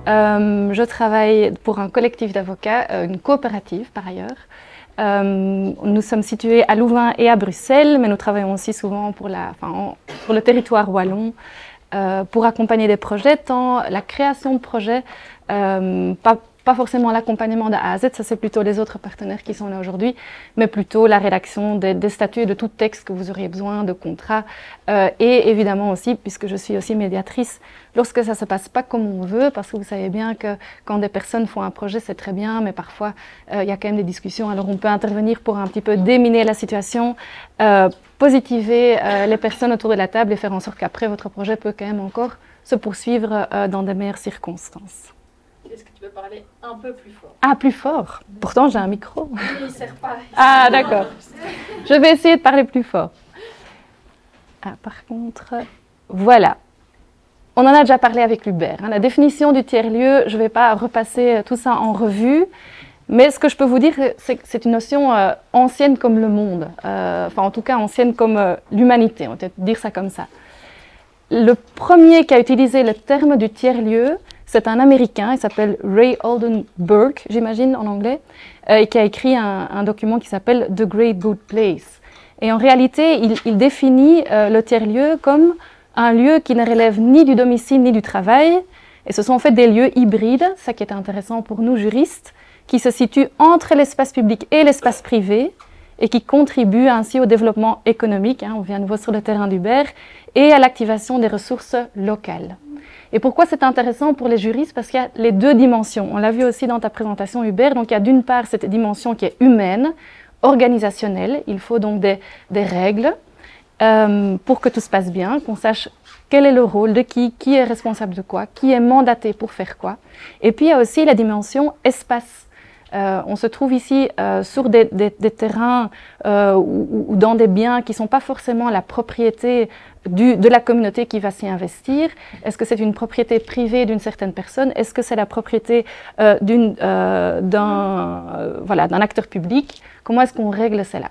Je travaille pour un collectif d'avocats, une coopérative par ailleurs. Nous sommes situés à Louvain et à Bruxelles, mais nous travaillons aussi souvent pour le territoire wallon pour accompagner des projets, tant la création de projets, pas forcément l'accompagnement de A à Z, ça c'est plutôt les autres partenaires qui sont là aujourd'hui, mais plutôt la rédaction des statuts et de tout texte que vous auriez besoin, de contrats, et évidemment aussi, puisque je suis aussi médiatrice, lorsque ça ne se passe pas comme on veut, parce que vous savez bien que quand des personnes font un projet, c'est très bien, mais parfois il y a quand même des discussions, alors on peut intervenir pour un petit peu déminer la situation, positiver les personnes autour de la table et faire en sorte qu'après votre projet peut quand même encore se poursuivre dans de meilleures circonstances. Est-ce que tu peux parler un peu plus fort? Ah, plus fort. Pourtant, j'ai un micro. Mais il ne sert pas. Ah, d'accord. Je vais essayer de parler plus fort. Ah, par contre, voilà. On en a déjà parlé avec Hubert. La définition du tiers-lieu, je ne vais pas repasser tout ça en revue. Mais ce que je peux vous dire, c'est que c'est une notion ancienne comme le monde. Enfin, en tout cas, ancienne comme l'humanité. On va peut-être dire ça comme ça. Le premier qui a utilisé le terme du tiers-lieu, c'est un Américain, il s'appelle Ray Oldenburg, j'imagine en anglais, et qui a écrit un document qui s'appelle The Great Good Place. Et en réalité, il définit le tiers-lieu comme un lieu qui ne relève ni du domicile ni du travail. Et ce sont en fait des lieux hybrides, ça qui est intéressant pour nous juristes, qui se situent entre l'espace public et l'espace privé et qui contribuent ainsi au développement économique, on vient de voir sur le terrain d'Hubert, et à l'activation des ressources locales. Et pourquoi c'est intéressant pour les juristes? Parce qu'il y a les deux dimensions. On l'a vu aussi dans ta présentation, Hubert. Donc il y a d'une part cette dimension qui est humaine, organisationnelle. Il faut donc des règles pour que tout se passe bien, qu'on sache quel est le rôle de qui est responsable de quoi, qui est mandaté pour faire quoi. Et puis il y a aussi la dimension espace. On se trouve ici sur des terrains ou dans des biens qui ne sont pas forcément la propriété de la communauté qui va s'y investir. Est-ce que c'est une propriété privée d'une certaine personne? Est-ce que c'est la propriété d'un acteur public? Comment est-ce qu'on règle cela?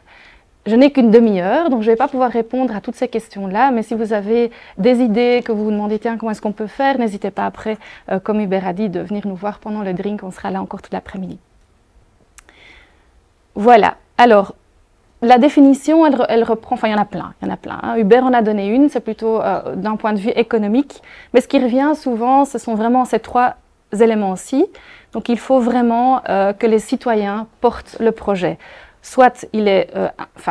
Je n'ai qu'une demi-heure, donc je ne vais pas pouvoir répondre à toutes ces questions-là, mais si vous avez des idées, que vous vous demandez, tiens, comment est-ce qu'on peut faire, n'hésitez pas après, comme Hubert a dit, de venir nous voir pendant le drink, on sera là encore toute l'après-midi. Voilà, alors, la définition, elle reprend, enfin il y en a plein, Hubert en a donné une, c'est plutôt d'un point de vue économique, mais ce qui revient souvent, ce sont vraiment ces trois éléments-ci. Donc il faut vraiment que les citoyens portent le projet. Soit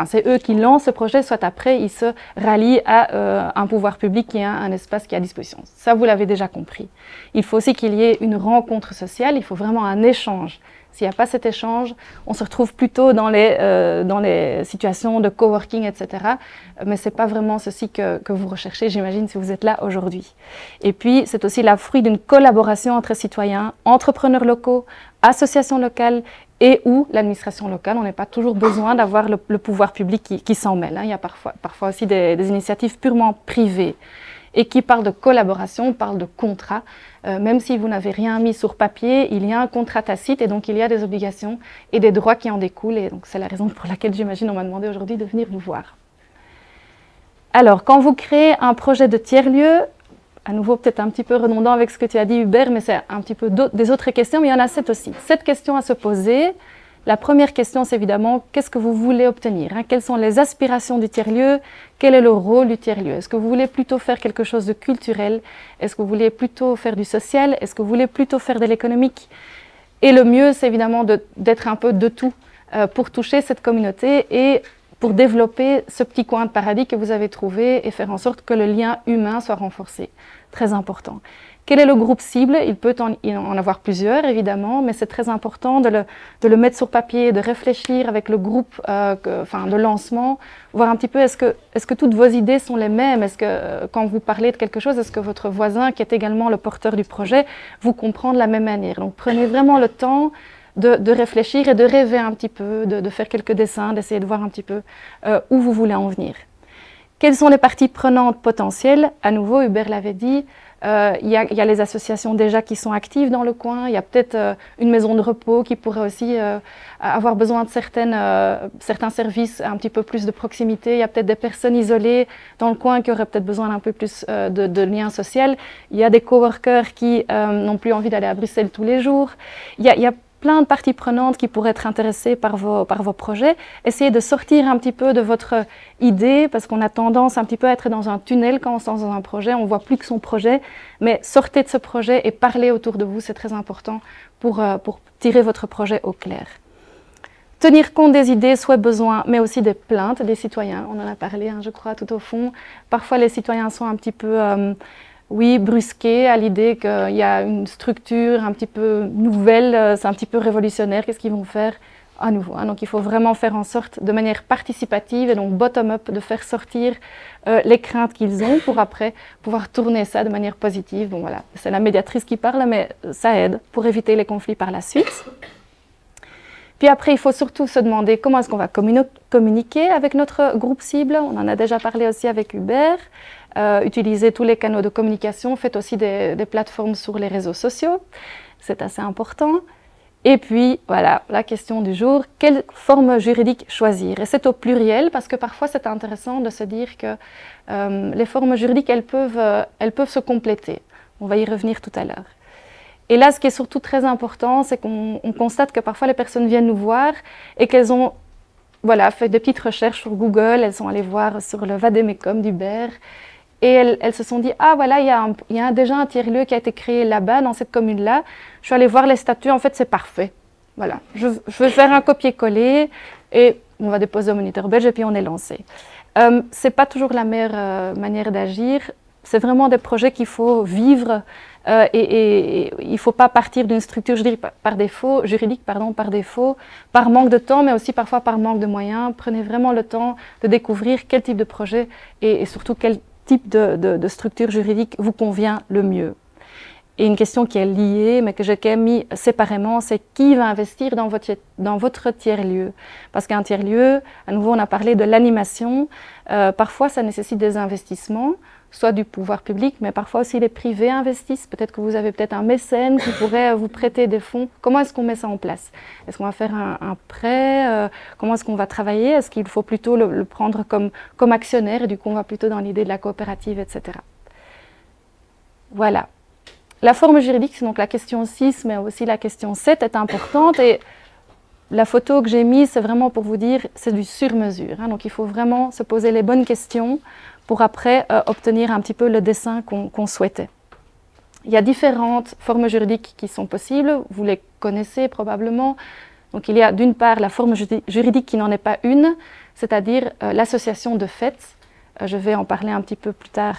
c'est eux qui lancent ce projet, soit après ils se rallient à un pouvoir public qui a un espace qui est à disposition. Ça, vous l'avez déjà compris. Il faut aussi qu'il y ait une rencontre sociale, il faut vraiment un échange. S'il n'y a pas cet échange, on se retrouve plutôt dans les situations de coworking, etc. Mais ce n'est pas vraiment ceci que vous recherchez, j'imagine, si vous êtes là aujourd'hui. Et puis, c'est aussi la fruit d'une collaboration entre citoyens, entrepreneurs locaux, associations locales et ou l'administration locale. On n'a pas toujours besoin d'avoir le pouvoir public qui s'en mêle. Il y a parfois aussi des initiatives purement privées et qui parlent de collaboration, parlent de contrat. Même si vous n'avez rien mis sur papier, il y a un contrat tacite et donc il y a des obligations et des droits qui en découlent. Et donc c'est la raison pour laquelle j'imagine on m'a demandé aujourd'hui de venir vous voir. Alors, quand vous créez un projet de tiers-lieu, à nouveau peut-être un petit peu redondant avec ce que tu as dit Hubert, mais c'est un petit peu des autres questions, mais il y en a 7 aussi. 7 questions à se poser. La première question, c'est évidemment, qu'est-ce que vous voulez obtenir? Quelles sont les aspirations du tiers-lieu? Quel est le rôle du tiers-lieu? Est-ce que vous voulez plutôt faire quelque chose de culturel? Est-ce que vous voulez plutôt faire du social? Est-ce que vous voulez plutôt faire de l'économique? Et le mieux, c'est évidemment d'être un peu de tout pour toucher cette communauté et pour développer ce petit coin de paradis que vous avez trouvé et faire en sorte que le lien humain soit renforcé. Très important. Quel est le groupe cible? Il peut en avoir plusieurs, évidemment, mais c'est très important de le mettre sur papier, de réfléchir avec le groupe de lancement, voir un petit peu est-ce que toutes vos idées sont les mêmes? Est-ce que quand vous parlez de quelque chose, est-ce que votre voisin, qui est également le porteur du projet, vous comprend de la même manière? Donc prenez vraiment le temps de réfléchir et de rêver un petit peu, de faire quelques dessins, d'essayer de voir un petit peu où vous voulez en venir. Quelles sont les parties prenantes potentielles? À nouveau, Hubert l'avait dit, Il y a les associations déjà qui sont actives dans le coin. Il y a peut-être une maison de repos qui pourrait aussi avoir besoin de certains services un petit peu plus de proximité. Il y a peut-être des personnes isolées dans le coin qui auraient peut-être besoin d'un peu plus de lien social. Il y a des coworkers qui n'ont plus envie d'aller à Bruxelles tous les jours. Il y a plein de parties prenantes qui pourraient être intéressées par vos projets. Essayez de sortir un petit peu de votre idée, parce qu'on a tendance un petit peu à être dans un tunnel quand on se lance dans un projet, on ne voit plus que son projet, mais sortez de ce projet et parlez autour de vous, c'est très important pour tirer votre projet au clair. Tenir compte des idées, souhaits, besoins, mais aussi des plaintes des citoyens. On en a parlé, je crois, tout au fond. Parfois, les citoyens sont un petit peu... oui, brusqué à l'idée qu'il y a une structure un petit peu nouvelle, c'est un petit peu révolutionnaire, qu'est-ce qu'ils vont faire à nouveau. Donc il faut vraiment faire en sorte, de manière participative et donc bottom-up, de faire sortir les craintes qu'ils ont pour après pouvoir tourner ça de manière positive. Bon voilà, c'est la médiatrice qui parle, mais ça aide pour éviter les conflits par la suite. Puis après, il faut surtout se demander comment est-ce qu'on va communiquer avec notre groupe cible. On en a déjà parlé aussi avec Hubert. Utilisez tous les canaux de communication, faites aussi des plateformes sur les réseaux sociaux, c'est assez important. Et puis, voilà, la question du jour, quelle forme juridique choisir? Et c'est au pluriel, parce que parfois c'est intéressant de se dire que les formes juridiques, elles peuvent se compléter. On va y revenir tout à l'heure. Et là, ce qui est surtout très important, c'est qu'on constate que parfois les personnes viennent nous voir et qu'elles ont fait des petites recherches sur Google, elles sont allées voir sur le Vademecum d'Hubert. Et elles se sont dit, ah voilà, il y a déjà un tiers-lieu qui a été créé là-bas, dans cette commune-là. Je suis allée voir les statuts, en fait c'est parfait. Voilà, je vais faire un copier-coller et on va déposer au moniteur belge et puis on est lancé. Ce n'est pas toujours la meilleure manière d'agir. C'est vraiment des projets qu'il faut vivre et il ne faut pas partir d'une structure juridique par défaut, par manque de temps, mais aussi parfois par manque de moyens. Prenez vraiment le temps de découvrir quel type de projet et surtout quel type de structure juridique vous convient le mieux. Et une question qui est liée, mais que j'ai quand même mis séparément, c'est qui va investir dans votre tiers-lieu? Parce qu'un tiers-lieu, à nouveau, on a parlé de l'animation. Parfois, ça nécessite des investissements, soit du pouvoir public, mais parfois aussi les privés investissent. Peut-être que vous avez peut-être un mécène qui pourrait vous prêter des fonds. Comment est-ce qu'on met ça en place? Est-ce qu'on va faire un prêt? Comment est-ce qu'on va travailler? Est-ce qu'il faut plutôt le prendre comme actionnaire et du coup on va plutôt dans l'idée de la coopérative, etc. Voilà. La forme juridique, c'est donc la question 6, mais aussi la question 7 est importante et la photo que j'ai mise, c'est vraiment pour vous dire, c'est du sur-mesure. Donc il faut vraiment se poser les bonnes questions pour après obtenir un petit peu le dessin qu'on souhaitait. Il y a différentes formes juridiques qui sont possibles, vous les connaissez probablement. Donc il y a d'une part la forme juridique qui n'en est pas une, c'est-à-dire l'association de fait. Je vais en parler un petit peu plus tard.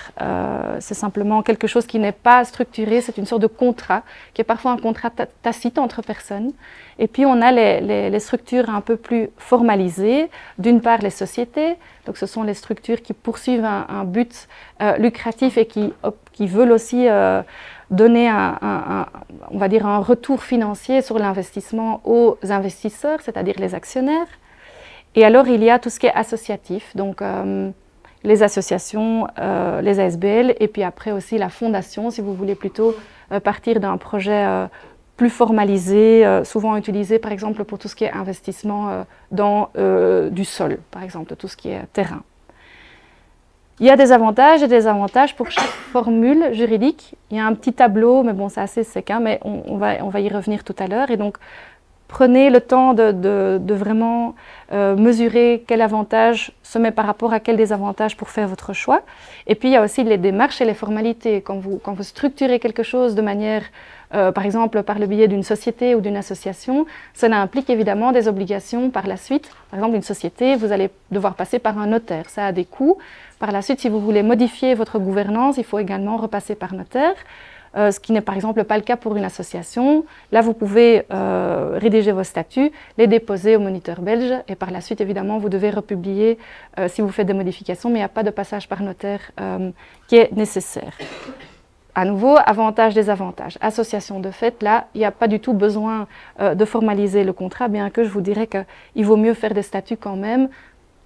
C'est simplement quelque chose qui n'est pas structuré, c'est une sorte de contrat, qui est parfois un contrat tacite entre personnes. Et puis on a les structures un peu plus formalisées. D'une part les sociétés, donc ce sont les structures qui poursuivent un but lucratif et qui veulent aussi donner on va dire un retour financier sur l'investissement aux investisseurs, c'est-à-dire les actionnaires. Et alors il y a tout ce qui est associatif, donc les associations, les ASBL, et puis après aussi la fondation, si vous voulez plutôt partir d'un projet plus formalisé, souvent utilisé par exemple pour tout ce qui est investissement dans du sol, par exemple, tout ce qui est terrain. Il y a des avantages et des désavantages pour chaque formule juridique. Il y a un petit tableau, mais bon, c'est assez sec, hein, mais on va y revenir tout à l'heure. Et donc, prenez le temps de vraiment mesurer quel avantage se met par rapport à quel désavantage pour faire votre choix. Et puis, il y a aussi les démarches et les formalités. Quand vous structurez quelque chose de manière, par exemple, par le biais d'une société ou d'une association, cela implique évidemment des obligations par la suite. Par exemple, une société, vous allez devoir passer par un notaire. Ça a des coûts. Par la suite, si vous voulez modifier votre gouvernance, il faut également repasser par notaire. Ce qui n'est par exemple pas le cas pour une association. Là, vous pouvez rédiger vos statuts, les déposer au moniteur belge et par la suite, évidemment, vous devez republier si vous faites des modifications, mais il n'y a pas de passage par notaire qui est nécessaire. À nouveau, avantages, désavantages. Association de fait, là, il n'y a pas du tout besoin de formaliser le contrat, bien que je vous dirais qu'il vaut mieux faire des statuts quand même.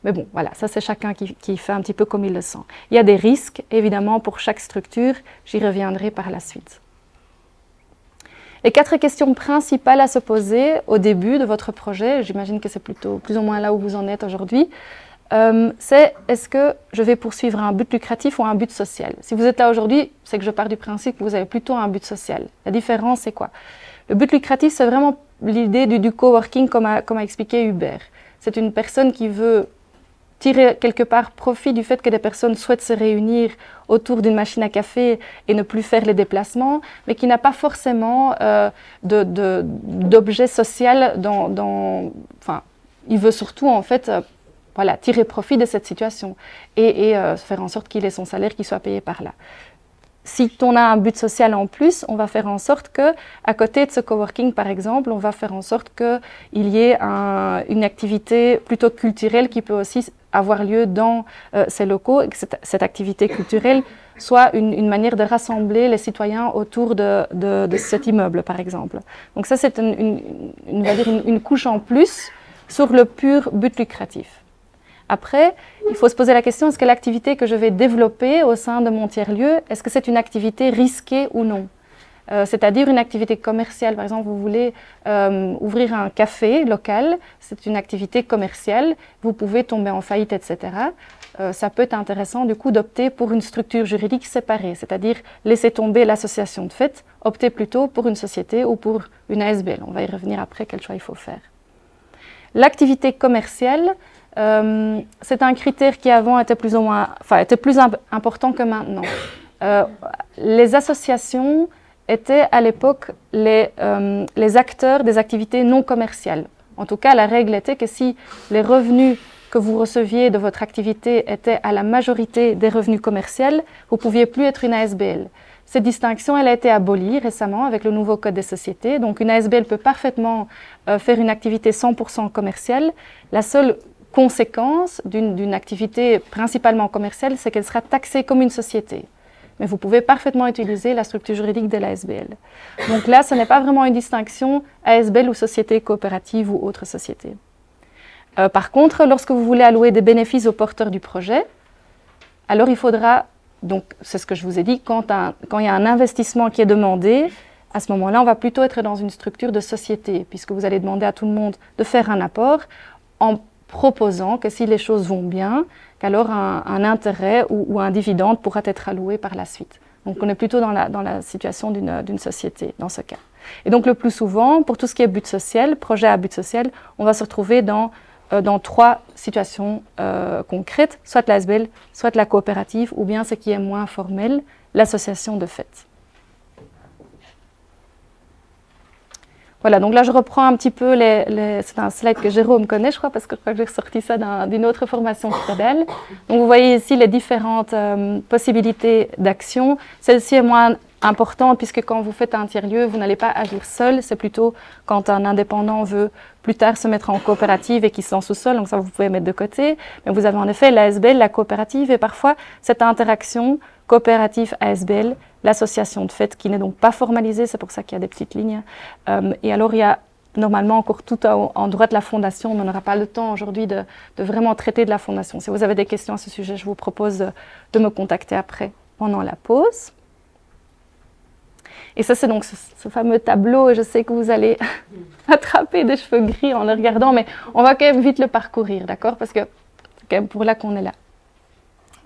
Mais bon, voilà, ça c'est chacun qui fait un petit peu comme il le sent. Il y a des risques, évidemment, pour chaque structure. J'y reviendrai par la suite. Les 4 questions principales à se poser au début de votre projet, j'imagine que c'est plutôt plus ou moins là où vous en êtes aujourd'hui, c'est est-ce que je vais poursuivre un but lucratif ou un but social? Si vous êtes là aujourd'hui, c'est que je pars du principe que vous avez plutôt un but social. La différence, c'est quoi? Le but lucratif, c'est vraiment l'idée du coworking comme a expliqué Hubert. C'est une personne qui veut tirer quelque part profit du fait que des personnes souhaitent se réunir autour d'une machine à café et ne plus faire les déplacements, mais qui n'a pas forcément d'objet social enfin, il veut surtout en fait voilà, tirer profit de cette situation et faire en sorte qu'il ait son salaire qui soit payé par là. Si on a un but social en plus, on va faire en sorte que, à côté de ce coworking par exemple, on va faire en sorte qu'il y ait une activité plutôt culturelle qui peut aussi avoir lieu dans ces locaux et que cette activité culturelle soit une manière de rassembler les citoyens autour de cet immeuble par exemple. Donc ça c'est on va dire une couche en plus sur le pur but lucratif. Après, il faut se poser la question, est-ce que l'activité que je vais développer au sein de mon tiers-lieu, est-ce que c'est une activité risquée ou non? C'est-à-dire une activité commerciale. Par exemple, vous voulez ouvrir un café local, c'est une activité commerciale, vous pouvez tomber en faillite, etc. Ça peut être intéressant du coup d'opter pour une structure juridique séparée, c'est-à-dire laisser tomber l'association de fait, opter plutôt pour une société ou pour une ASBL. On va y revenir après, quel choix il faut faire. L'activité commerciale, c'est un critère qui avant était plus ou moins, était plus important que maintenant. Les associations étaient à l'époque les acteurs des activités non commerciales. En tout cas, la règle était que si les revenus que vous receviez de votre activité étaient à la majorité des revenus commerciaux, vous ne pouviez plus être une ASBL. Cette distinction, elle a été abolie récemment avec le nouveau Code des sociétés. Donc une ASBL peut parfaitement faire une activité 100% commerciale. La seule conséquence d'une activité principalement commerciale, c'est qu'elle sera taxée comme une société. Mais vous pouvez parfaitement utiliser la structure juridique de l'ASBL. Donc là, ce n'est pas vraiment une distinction ASBL ou société coopérative ou autre société. Par contre, lorsque vous voulez allouer des bénéfices aux porteurs du projet, alors il faudra, donc c'est ce que je vous ai dit, quand il y a un investissement qui est demandé, à ce moment-là, on va plutôt être dans une structure de société, puisque vous allez demander à tout le monde de faire un apport en proposant que si les choses vont bien, qu'alors un intérêt ou un dividende pourra être alloué par la suite. Donc on est plutôt dans la situation d'une société dans ce cas. Et donc le plus souvent, pour tout ce qui est but social, projet à but social, on va se retrouver dans 3 situations concrètes, soit l'ASBL, soit la coopérative, ou bien ce qui est moins formel, l'association de fait. Voilà, donc là je reprends un petit peu c'est un slide que Jérôme connaît, je crois, parce que je crois que j'ai ressorti ça d'une autre formation Citadel. Donc vous voyez ici les différentes possibilités d'action. Celle-ci est moins importante puisque quand vous faites un tiers-lieu, vous n'allez pas agir seul, c'est plutôt quand un indépendant veut plus tard se mettre en coopérative et qu'il se lance tout seul, donc ça vous pouvez mettre de côté. Mais vous avez en effet l'ASBL, la coopérative et parfois cette interaction coopérative-ASBL, l'association de fait qui n'est donc pas formalisée, c'est pour ça qu'il y a des petites lignes. Et alors il y a normalement encore tout en droit de la fondation, mais on n'aura pas le temps aujourd'hui de vraiment traiter de la fondation. Si vous avez des questions à ce sujet, je vous propose de me contacter après, pendant la pause. Et ça c'est donc ce fameux tableau, et je sais que vous allez attraper des cheveux gris en le regardant, mais on va quand même vite le parcourir, d'accord? Parce que c'est quand même pour là qu'on est là.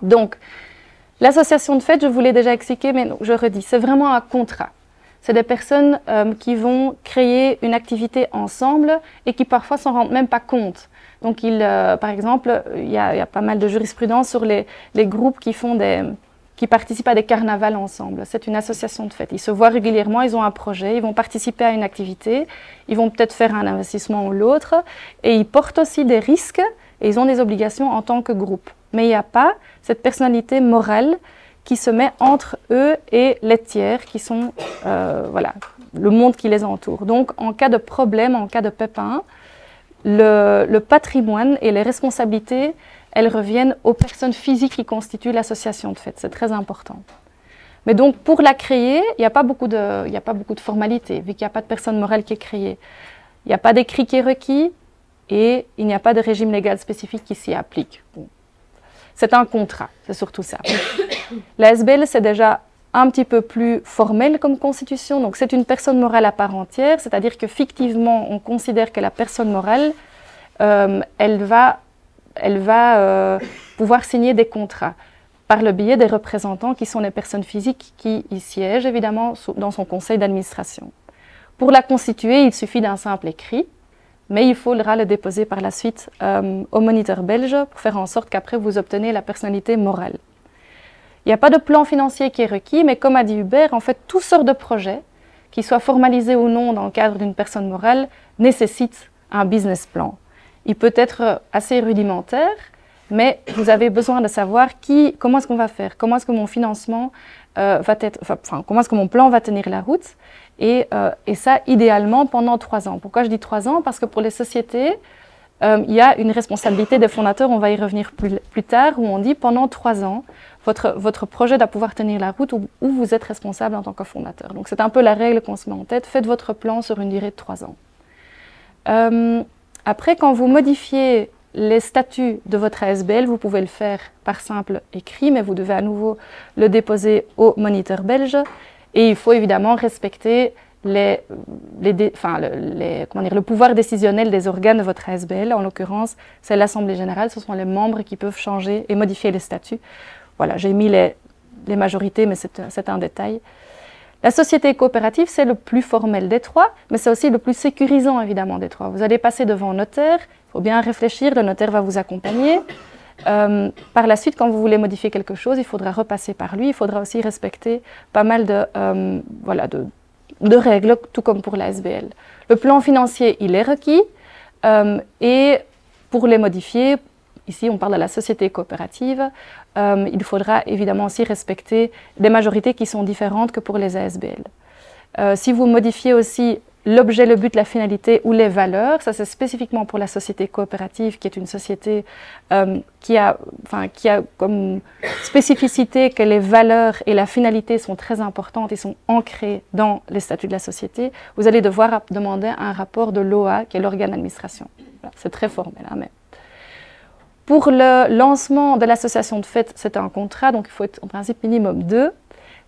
Donc, l'association de fait, je vous l'ai déjà expliqué, mais je redis, c'est vraiment un contrat. C'est des personnes qui vont créer une activité ensemble et qui parfois s'en rendent même pas compte. Donc, par exemple, il y a pas mal de jurisprudence sur les groupes qui participent à des carnavals ensemble. C'est une association de fait. Ils se voient régulièrement, ils ont un projet, ils vont participer à une activité, ils vont peut-être faire un investissement ou l'autre, et ils portent aussi des risques et ils ont des obligations en tant que groupe. Mais il n'y a pas cette personnalité morale qui se met entre eux et les tiers, qui sont voilà, le monde qui les entoure. Donc, en cas de problème, en cas de pépin, le patrimoine et les responsabilités, elles reviennent aux personnes physiques qui constituent l'association de fait. C'est très important. Mais donc, pour la créer, il n'y a pas beaucoup de formalités, vu qu'il n'y a pas de personne morale qui est créée. Il n'y a pas d'écrit qui est requis. et il n'y a pas de régime légal spécifique qui s'y applique. Bon. C'est un contrat, c'est surtout ça. La SBL, c'est déjà un petit peu plus formel comme constitution, donc c'est une personne morale à part entière, c'est-à-dire que fictivement, on considère que la personne morale, elle va pouvoir signer des contrats par le biais des représentants qui sont les personnes physiques qui y siègent, évidemment, dans son conseil d'administration. Pour la constituer, il suffit d'un simple écrit, mais il faudra le déposer par la suite au moniteur belge pour faire en sorte qu'après vous obtenez la personnalité morale. Il n'y a pas de plan financier qui est requis, mais comme a dit Hubert, en fait, toutes sortes de projets, qu'ils soient formalisés ou non dans le cadre d'une personne morale, nécessitent un business plan. Il peut être assez rudimentaire, mais vous avez besoin de savoir comment est-ce qu'on va faire, comment est-ce que mon financement comment est-ce que mon plan va tenir la route, et ça, idéalement, pendant 3 ans. Pourquoi je dis 3 ans? Parce que pour les sociétés, il y a une responsabilité des fondateurs, on va y revenir plus tard, où on dit pendant 3 ans, votre projet doit pouvoir tenir la route où vous êtes responsable en tant que fondateur. Donc c'est un peu la règle qu'on se met en tête, faites votre plan sur une durée de 3 ans. Après, quand vous modifiez les statuts de votre ASBL, vous pouvez le faire par simple écrit, mais vous devez à nouveau le déposer au moniteur belge. Et il faut évidemment respecter le pouvoir décisionnel des organes de votre ASBL. En l'occurrence, c'est l'Assemblée générale, ce sont les membres qui peuvent changer et modifier les statuts. Voilà, j'ai mis les majorités, mais c'est un détail. La société coopérative, c'est le plus formel des trois, mais c'est aussi le plus sécurisant, évidemment, des trois. Vous allez passer devant un notaire, il faut bien réfléchir, le notaire va vous accompagner. Par la suite, quand vous voulez modifier quelque chose, il faudra repasser par lui, il faudra aussi respecter pas mal de règles, tout comme pour la SBL. Le plan financier, il est requis, et pour les modifier, ici on parle de la société coopérative, il faudra évidemment aussi respecter des majorités qui sont différentes que pour les ASBL. Si vous modifiez aussi l'objet, le but, la finalité ou les valeurs, ça c'est spécifiquement pour la société coopérative qui est une société qui a comme spécificité que les valeurs et la finalité sont très importantes et sont ancrées dans les statuts de la société. Vous allez devoir demander un rapport de l'OA qui est l'organe d'administration. Voilà, c'est très formel, hein, mais... Pour le lancement de l'association de fait, c'est un contrat, donc il faut être en principe minimum 2.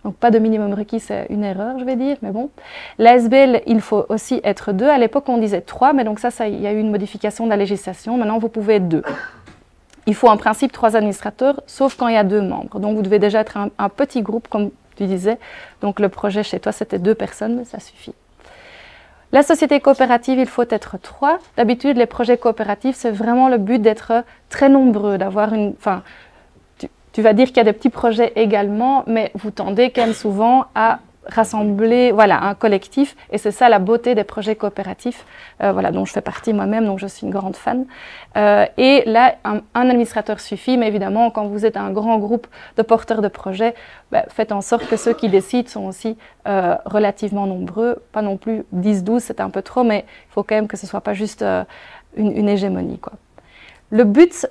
Donc pas de minimum requis, c'est une erreur, je vais dire, mais bon. L'ASBL, il faut aussi être 2. À l'époque, on disait 3, mais donc ça, il y a eu une modification de la législation. Maintenant, vous pouvez être 2. Il faut en principe 3 administrateurs, sauf quand il y a 2 membres. Donc vous devez déjà être un petit groupe, comme tu disais. Donc le projet chez toi, c'était 2 personnes, mais ça suffit. La société coopérative, il faut être 3. D'habitude, les projets coopératifs, c'est vraiment le but d'être très nombreux, d'avoir une... Enfin, tu vas dire qu'il y a des petits projets également, mais vous tendez quand même souvent à rassembler un collectif, et c'est ça la beauté des projets coopératifs, dont je fais partie moi-même, donc je suis une grande fan. Et là, un administrateur suffit, mais évidemment, quand vous êtes un grand groupe de porteurs de projets, faites en sorte que ceux qui décident sont aussi relativement nombreux, pas non plus 10-12, c'est un peu trop, mais il faut quand même que ce ne soit pas juste une hégémonie, quoi. Le but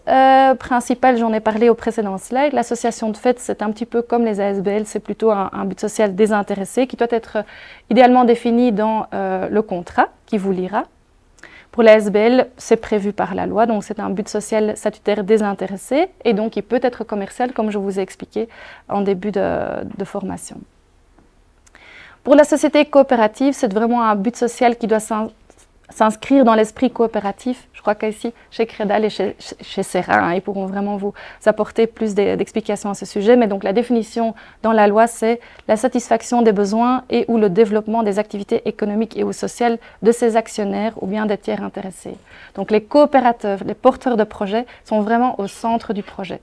principal, j'en ai parlé au précédent slide, l'association de fait, c'est un petit peu comme les ASBL, c'est plutôt un but social désintéressé qui doit être idéalement défini dans le contrat qui vous liera. Pour la SBL, c'est prévu par la loi, donc c'est un but social statutaire désintéressé et donc il peut être commercial comme je vous ai expliqué en début de formation. Pour la société coopérative, c'est vraiment un but social qui doit s'inscrire dans l'esprit coopératif. Je crois qu'ici, chez Credal et chez Serra, ils pourront vraiment vous apporter plus d'explications à ce sujet. Mais donc la définition dans la loi, c'est la satisfaction des besoins et ou le développement des activités économiques et ou sociales de ses actionnaires ou bien des tiers intéressés. Donc les coopérateurs, les porteurs de projets sont vraiment au centre du projet.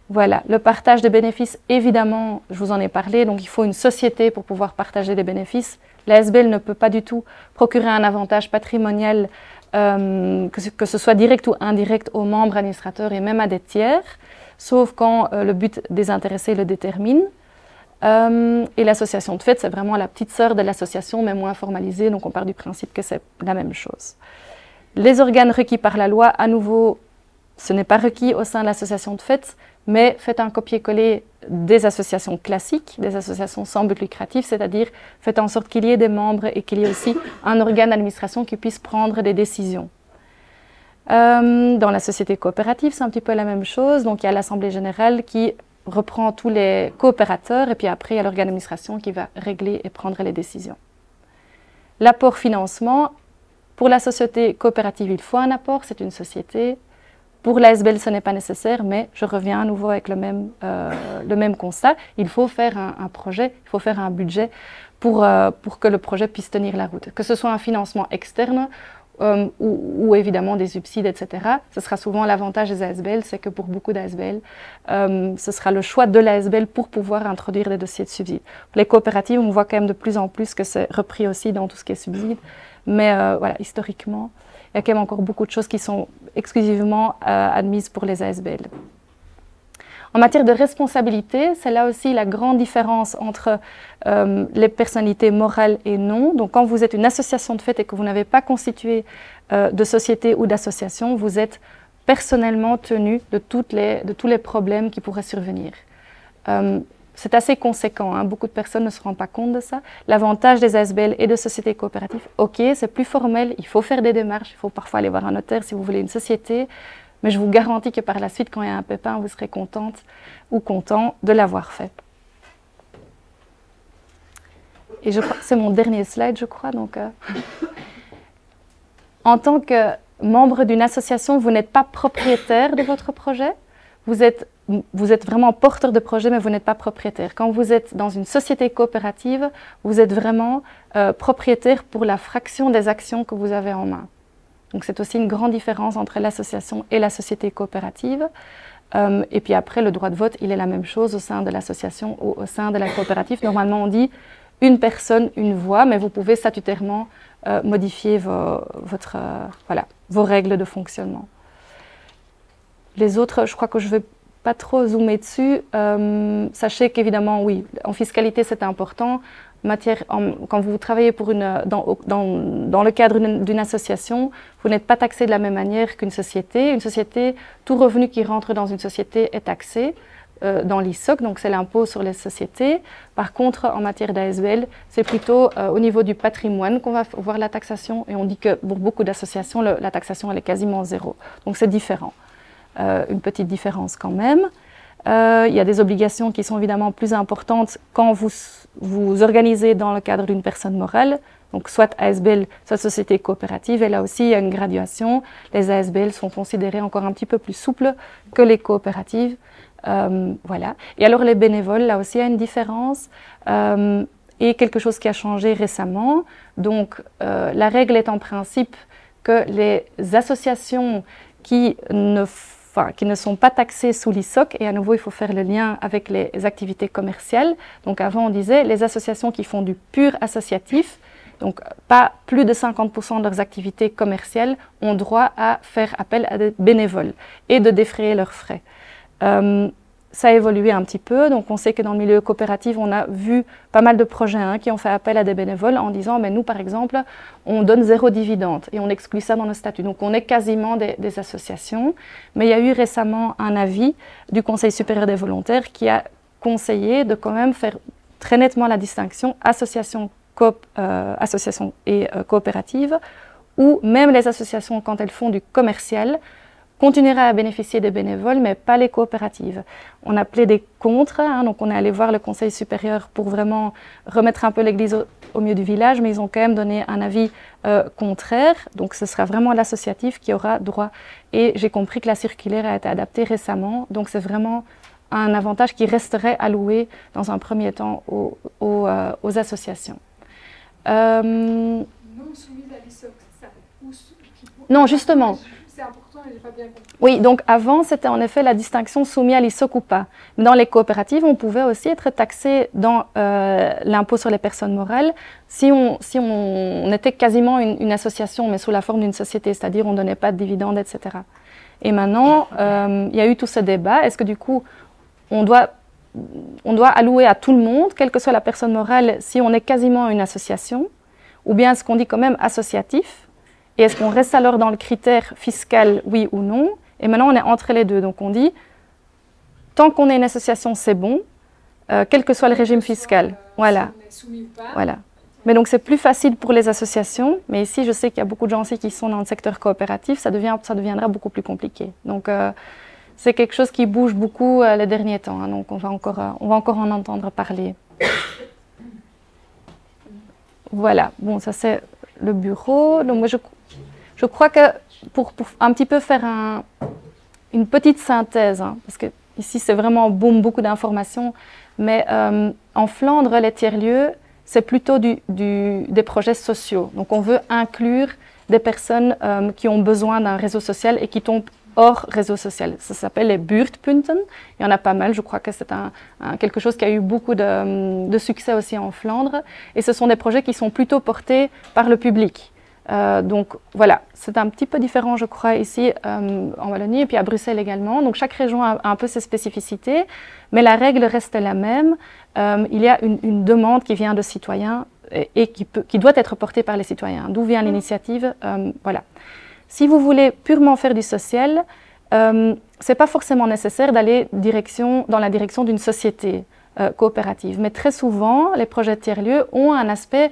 Voilà, le partage des bénéfices, évidemment, je vous en ai parlé, donc il faut une société pour pouvoir partager des bénéfices. La SBL ne peut pas du tout procurer un avantage patrimonial, que ce soit direct ou indirect aux membres administrateurs et même à des tiers, sauf quand le but des intéressés le détermine. Et l'association de fait, c'est vraiment la petite sœur de l'association, mais moins formalisée, donc on part du principe que c'est la même chose. Les organes requis par la loi, à nouveau, ce n'est pas requis au sein de l'association de fait, mais faites un copier-coller des associations classiques, des associations sans but lucratif, c'est-à-dire faites en sorte qu'il y ait des membres et qu'il y ait aussi un organe d'administration qui puisse prendre des décisions. Dans la société coopérative, c'est un petit peu la même chose. Donc, il y a l'Assemblée générale qui reprend tous les coopérateurs et puis après, il y a l'organe d'administration qui va régler et prendre les décisions. L'apport financement, pour la société coopérative, il faut un apport, c'est une société. Pour l'ASBL, ce n'est pas nécessaire, mais je reviens à nouveau avec le même constat. Il faut faire un projet, il faut faire un budget pour que le projet puisse tenir la route. Que ce soit un financement externe ou évidemment des subsides, etc. Ce sera souvent l'avantage des ASBL, c'est que pour beaucoup d'ASBL, ce sera le choix de l'ASBL pour pouvoir introduire des dossiers de subsides. Pour les coopératives, on voit quand même de plus en plus que c'est repris aussi dans tout ce qui est subsides. Mais voilà, historiquement, il y a quand même encore beaucoup de choses qui sont exclusivement admises pour les ASBL. En matière de responsabilité, c'est là aussi la grande différence entre les personnalités morales et non. Donc quand vous êtes une association de fait et que vous n'avez pas constitué de société ou d'association, vous êtes personnellement tenu de tous les problèmes qui pourraient survenir. C'est assez conséquent, hein. Beaucoup de personnes ne se rendent pas compte de ça. L'avantage des ASBL et de sociétés coopératives, ok, c'est plus formel, il faut faire des démarches, il faut parfois aller voir un notaire si vous voulez une société, mais je vous garantis que par la suite, quand il y a un pépin, vous serez contente ou content de l'avoir fait. Et je crois que c'est mon dernier slide, je crois. Donc, en tant que membre d'une association, vous n'êtes pas propriétaire de votre projet. Vous êtes vraiment porteur de projet, mais vous n'êtes pas propriétaire. Quand vous êtes dans une société coopérative, vous êtes vraiment propriétaire pour la fraction des actions que vous avez en main. Donc c'est aussi une grande différence entre l'association et la société coopérative. Et puis après, le droit de vote, il est la même chose au sein de l'association ou au sein de la coopérative. Normalement, on dit une personne, une voix, mais vous pouvez statutairement modifier vos règles de fonctionnement. Les autres, je crois que je ne vais pas trop zoomer dessus. Sachez qu'évidemment, oui, en fiscalité, c'est important. Quand vous travaillez dans le cadre d'une association, vous n'êtes pas taxé de la même manière qu'une société. Une société, tout revenu qui rentre dans une société est taxé dans l'ISOC, donc c'est l'impôt sur les sociétés. Par contre, en matière d'ASBL, c'est plutôt au niveau du patrimoine qu'on va voir la taxation. Et on dit que pour beaucoup d'associations, la taxation elle est quasiment zéro. Donc c'est différent. Une petite différence quand même. Il y a des obligations qui sont évidemment plus importantes quand vous organisez dans le cadre d'une personne morale, donc soit ASBL, soit société coopérative, et là aussi il y a une graduation. Les ASBL sont considérés encore un petit peu plus souples que les coopératives. Voilà. Et alors les bénévoles, là aussi il y a une différence et quelque chose qui a changé récemment. Donc la règle est en principe que les associations qui ne sont pas taxées sous l'ISOC, et à nouveau il faut faire le lien avec les activités commerciales. Donc avant on disait les associations qui font du pur associatif, donc pas plus de 50% de leurs activités commerciales, ont droit à faire appel à des bénévoles et de défrayer leurs frais. Ça a évolué un petit peu, donc on sait que dans le milieu coopératif, on a vu pas mal de projets qui ont fait appel à des bénévoles en disant, mais nous par exemple, on donne 0 dividende et on exclut ça dans nos statuts. Donc on est quasiment des associations, mais il y a eu récemment un avis du Conseil supérieur des volontaires qui a conseillé de quand même faire très nettement la distinction association et coopérative, où même les associations, quand elles font du commercial, continuera à bénéficier des bénévoles, mais pas les coopératives. On appelait des contres, donc on est allé voir le Conseil supérieur pour vraiment remettre un peu l'église au milieu du village, mais ils ont quand même donné un avis contraire, donc ce sera vraiment l'associatif qui aura droit. Et j'ai compris que la circulaire a été adaptée récemment, donc c'est vraiment un avantage qui resterait alloué dans un premier temps aux associations. Non soumise à l'ISOC, c'est ça? Non, justement. C'est important, je n'ai pas bien compris. Oui, donc avant, c'était en effet la distinction soumise à l'ISOC ou pas. Mais dans les coopératives, on pouvait aussi être taxé dans l'impôt sur les personnes morales si on était quasiment une association, mais sous la forme d'une société, c'est-à-dire on ne donnait pas de dividendes, etc. Et maintenant, il y a eu tout ce débat. Est-ce que du coup, on doit allouer à tout le monde, quelle que soit la personne morale, si on est quasiment une association, ou bien est-ce qu'on dit quand même associatif? Et est-ce qu'on reste alors dans le critère fiscal, oui ou non? Et maintenant, on est entre les deux. Donc, on dit, tant qu'on est une association, c'est bon, quel que soit le régime fiscal. Voilà. Voilà. Mais donc, c'est plus facile pour les associations. Mais ici, je sais qu'il y a beaucoup de gens aussi qui sont dans le secteur coopératif. Ça deviendra beaucoup plus compliqué. Donc, c'est quelque chose qui bouge beaucoup les derniers temps. Hein, donc, on va encore en entendre parler. Voilà. Bon, ça, c'est le bureau. Donc, moi, je crois que pour un petit peu faire une petite synthèse, hein, parce que ici, c'est vraiment beaucoup d'informations, mais en Flandre, les tiers-lieux, c'est plutôt des projets sociaux. Donc, on veut inclure des personnes qui ont besoin d'un réseau social et qui tombent hors réseau social. Ça s'appelle les buurtpunten. Il y en a pas mal. Je crois que c'est quelque chose qui a eu beaucoup de succès aussi en Flandre. Et ce sont des projets qui sont plutôt portés par le public. Donc voilà, c'est un petit peu différent, je crois, ici en Wallonie et puis à Bruxelles également. Donc chaque région a un peu ses spécificités, mais la règle reste la même. Il y a une demande qui vient de citoyens et qui doit être portée par les citoyens. D'où vient l'initiative? Voilà. Si vous voulez purement faire du social, ce n'est pas forcément nécessaire d'aller dans la direction d'une société coopérative. Mais très souvent, les projets de tiers-lieux ont un aspect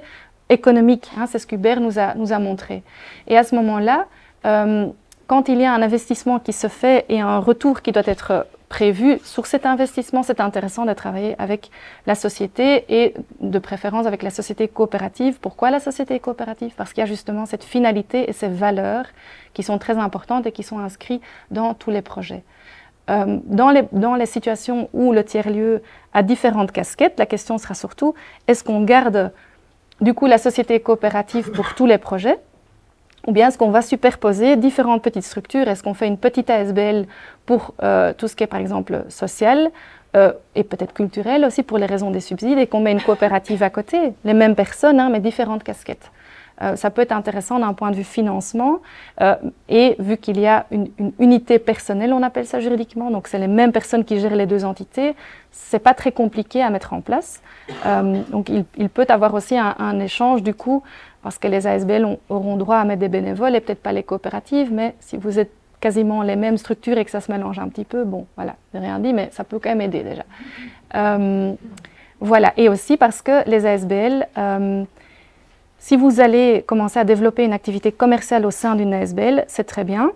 économique, hein, c'est ce qu'Hubert nous a montré. Et à ce moment-là, quand il y a un investissement qui se fait et un retour qui doit être prévu sur cet investissement, c'est intéressant de travailler avec la société et de préférence avec la société coopérative. Pourquoi la société coopérative? Parce qu'il y a justement cette finalité et ces valeurs qui sont très importantes et qui sont inscrites dans tous les projets. Dans les situations où le tiers-lieu a différentes casquettes, la question sera surtout, est-ce qu'on garde du coup la société coopérative pour tous les projets, ou bien est-ce qu'on va superposer différentes petites structures? Est-ce qu'on fait une petite ASBL pour tout ce qui est par exemple social et peut-être culturel aussi pour les raisons des subsides et qu'on met une coopérative à côté, les mêmes personnes hein, mais différentes casquettes. Ça peut être intéressant d'un point de vue financement et vu qu'il y a une unité personnelle, on appelle ça juridiquement, donc c'est les mêmes personnes qui gèrent les deux entités, c'est pas très compliqué à mettre en place. Donc il peut avoir aussi un échange du coup, parce que les ASBL auront droit à mettre des bénévoles et peut-être pas les coopératives, mais si vous êtes quasiment les mêmes structures et que ça se mélange un petit peu, bon voilà, j'ai rien dit, mais ça peut quand même aider déjà. Voilà, et aussi parce que les ASBL, si vous allez commencer à développer une activité commerciale au sein d'une ASBL, c'est très bien,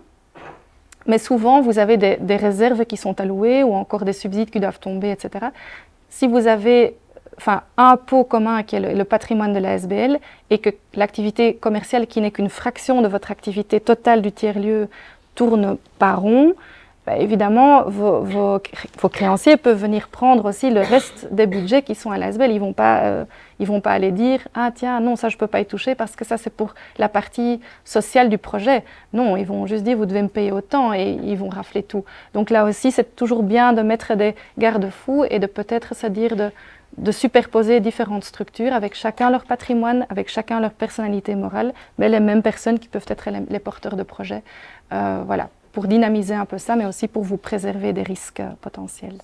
mais souvent vous avez des réserves qui sont allouées ou encore des subsides qui doivent tomber, etc. Si vous avez un pot commun qui est le patrimoine de l'ASBL et que l'activité commerciale qui n'est qu'une fraction de votre activité totale du tiers-lieu tourne pas rond, évidemment, vos créanciers peuvent venir prendre aussi le reste des budgets qui sont à l'ASBL. Ils vont pas aller dire « Ah tiens, non, ça je ne peux pas y toucher parce que ça c'est pour la partie sociale du projet. » Non, ils vont juste dire « Vous devez me payer autant » et ils vont rafler tout. Donc là aussi, c'est toujours bien de mettre des garde-fous et de peut-être se dire de superposer différentes structures avec chacun leur patrimoine, avec chacun leur personnalité morale, mais les mêmes personnes qui peuvent être les porteurs de projets. Voilà, pour dynamiser un peu ça, mais aussi pour vous préserver des risques potentiels.